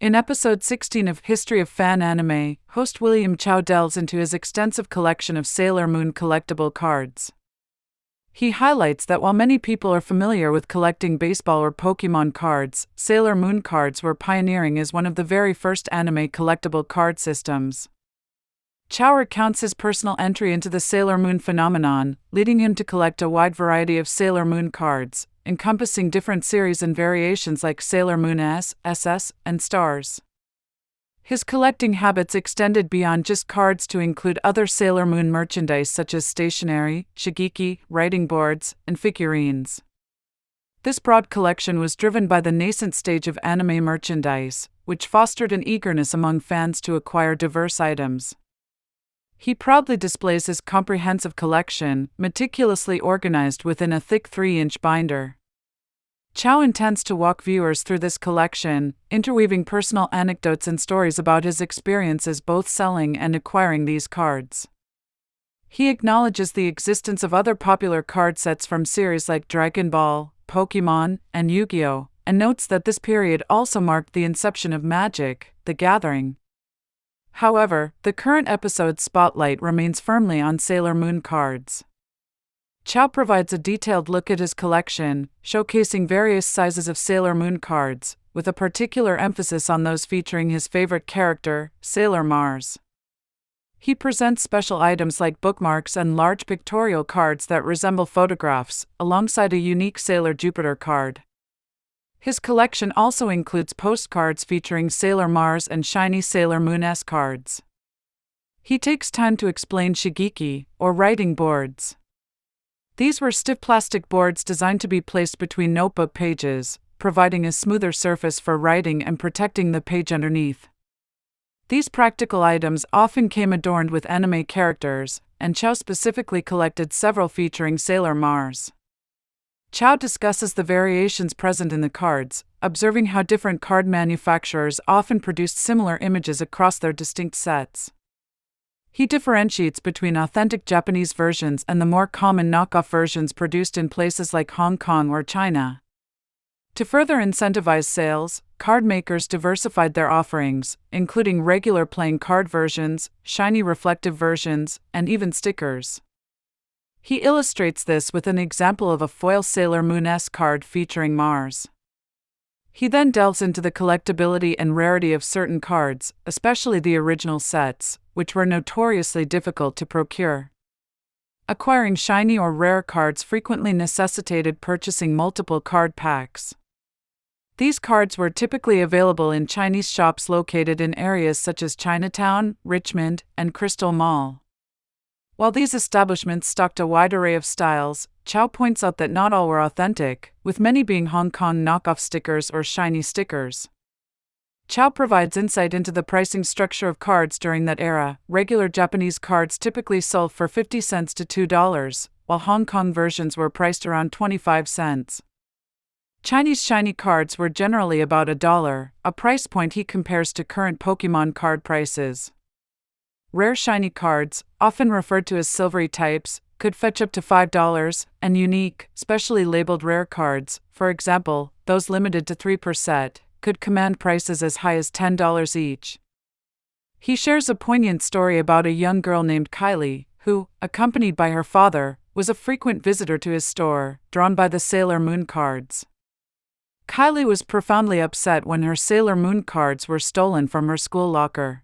In episode 16 of History of Fan Anime, host William Chow delves into his extensive collection of Sailor Moon collectible cards. He highlights that while many people are familiar with collecting baseball or Pokemon cards, Sailor Moon cards were pioneering as one of the very first anime collectible card systems. Chow recounts his personal entry into the Sailor Moon phenomenon, leading him to collect a wide variety of Sailor Moon cards, encompassing different series and variations like Sailor Moon S, SS, and Stars. His collecting habits extended beyond just cards to include other Sailor Moon merchandise such as stationery, shigeki, writing boards, and figurines. This broad collection was driven by the nascent stage of anime merchandise, which fostered an eagerness among fans to acquire diverse items. He proudly displays his comprehensive collection, meticulously organized within a thick 3-inch binder. Chow intends to walk viewers through this collection, interweaving personal anecdotes and stories about his experiences both selling and acquiring these cards. He acknowledges the existence of other popular card sets from series like Dragon Ball, Pokemon, and Yu-Gi-Oh!, and notes that this period also marked the inception of Magic: The Gathering. However, the current episode's spotlight remains firmly on Sailor Moon cards. Chow provides a detailed look at his collection, showcasing various sizes of Sailor Moon cards, with a particular emphasis on those featuring his favorite character, Sailor Mars. He presents special items like bookmarks and large pictorial cards that resemble photographs, alongside a unique Sailor Jupiter card. His collection also includes postcards featuring Sailor Mars and shiny Sailor Moon S cards. He takes time to explain shigeki, or writing boards. These were stiff plastic boards designed to be placed between notebook pages, providing a smoother surface for writing and protecting the page underneath. These practical items often came adorned with anime characters, and Chow specifically collected several featuring Sailor Mars. Chow discusses the variations present in the cards, observing how different card manufacturers often produced similar images across their distinct sets. He differentiates between authentic Japanese versions and the more common knockoff versions produced in places like Hong Kong or China. To further incentivize sales, card makers diversified their offerings, including regular playing card versions, shiny reflective versions, and even stickers. He illustrates this with an example of a foil Sailor Moon S card featuring Mars. He then delves into the collectability and rarity of certain cards, especially the original sets, which were notoriously difficult to procure. Acquiring shiny or rare cards frequently necessitated purchasing multiple card packs. These cards were typically available in Chinese shops located in areas such as Chinatown, Richmond, and Crystal Mall. While these establishments stocked a wide array of styles, Chow points out that not all were authentic, with many being Hong Kong knockoff stickers or shiny stickers. Chow provides insight into the pricing structure of cards during that era. Regular Japanese cards typically sold for 50 cents to $2, while Hong Kong versions were priced around 25 cents. Chinese shiny cards were generally about $1, a price point he compares to current Pokemon card prices. Rare shiny cards, often referred to as silvery types, could fetch up to $5, and unique, specially labeled rare cards, for example, those limited to 3 per set, could command prices as high as $10 each. He shares a poignant story about a young girl named Kylie, who, accompanied by her father, was a frequent visitor to his store, drawn by the Sailor Moon cards. Kylie was profoundly upset when her Sailor Moon cards were stolen from her school locker.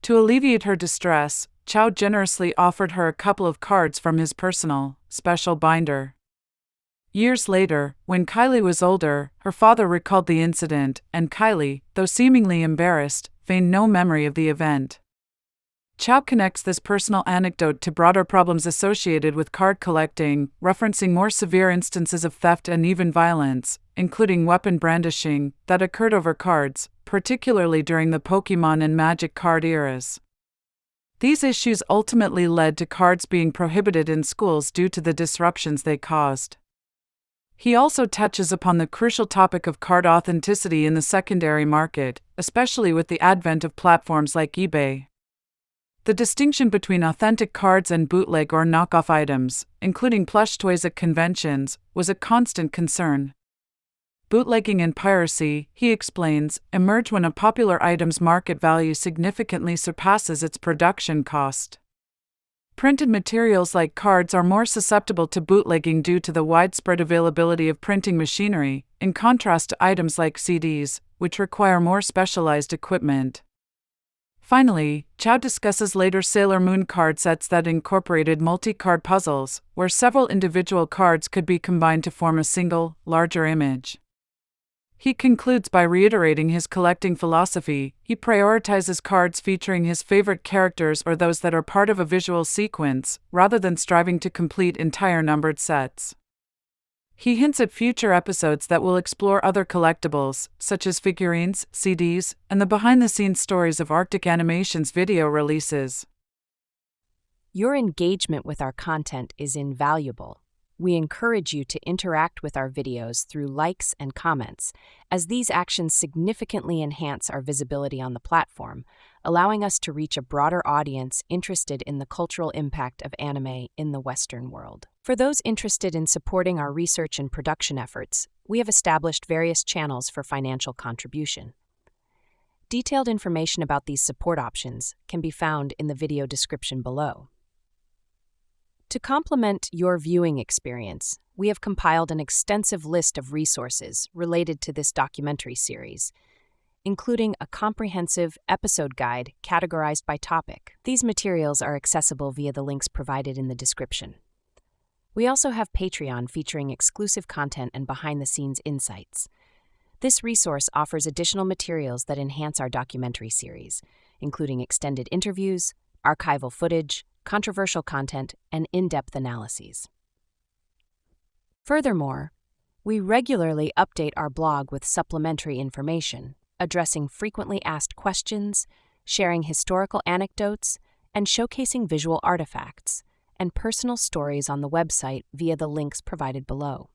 To alleviate her distress, Chow generously offered her a couple of cards from his personal, special binder. Years later, when Kylie was older, her father recalled the incident, and Kylie, though seemingly embarrassed, feigned no memory of the event. Chow connects this personal anecdote to broader problems associated with card collecting, referencing more severe instances of theft and even violence, including weapon brandishing, that occurred over cards, particularly during the Pokemon and Magic card eras. These issues ultimately led to cards being prohibited in schools due to the disruptions they caused. He also touches upon the crucial topic of card authenticity in the secondary market, especially with the advent of platforms like eBay. The distinction between authentic cards and bootleg or knockoff items, including plush toys at conventions, was a constant concern. Bootlegging and piracy, he explains, emerge when a popular item's market value significantly surpasses its production cost. Printed materials like cards are more susceptible to bootlegging due to the widespread availability of printing machinery, in contrast to items like CDs, which require more specialized equipment. Finally, Chow discusses later Sailor Moon card sets that incorporated multi-card puzzles, where several individual cards could be combined to form a single, larger image. He concludes by reiterating his collecting philosophy. He prioritizes cards featuring his favorite characters or those that are part of a visual sequence, rather than striving to complete entire numbered sets. He hints at future episodes that will explore other collectibles, such as figurines, CDs, and the behind-the-scenes stories of Arctic Animation's video releases. Your engagement with our content is invaluable. We encourage you to interact with our videos through likes and comments, as these actions significantly enhance our visibility on the platform, allowing us to reach a broader audience interested in the cultural impact of anime in the Western world. For those interested in supporting our research and production efforts, we have established various channels for financial contribution. Detailed information about these support options can be found in the video description below. To complement your viewing experience, we have compiled an extensive list of resources related to this documentary series, including a comprehensive episode guide categorized by topic. These materials are accessible via the links provided in the description. We also have Patreon featuring exclusive content and behind-the-scenes insights. This resource offers additional materials that enhance our documentary series, including extended interviews, archival footage, controversial content, and in-depth analyses. Furthermore, we regularly update our blog with supplementary information, addressing frequently asked questions, sharing historical anecdotes, and showcasing visual artifacts and personal stories on the website via the links provided below.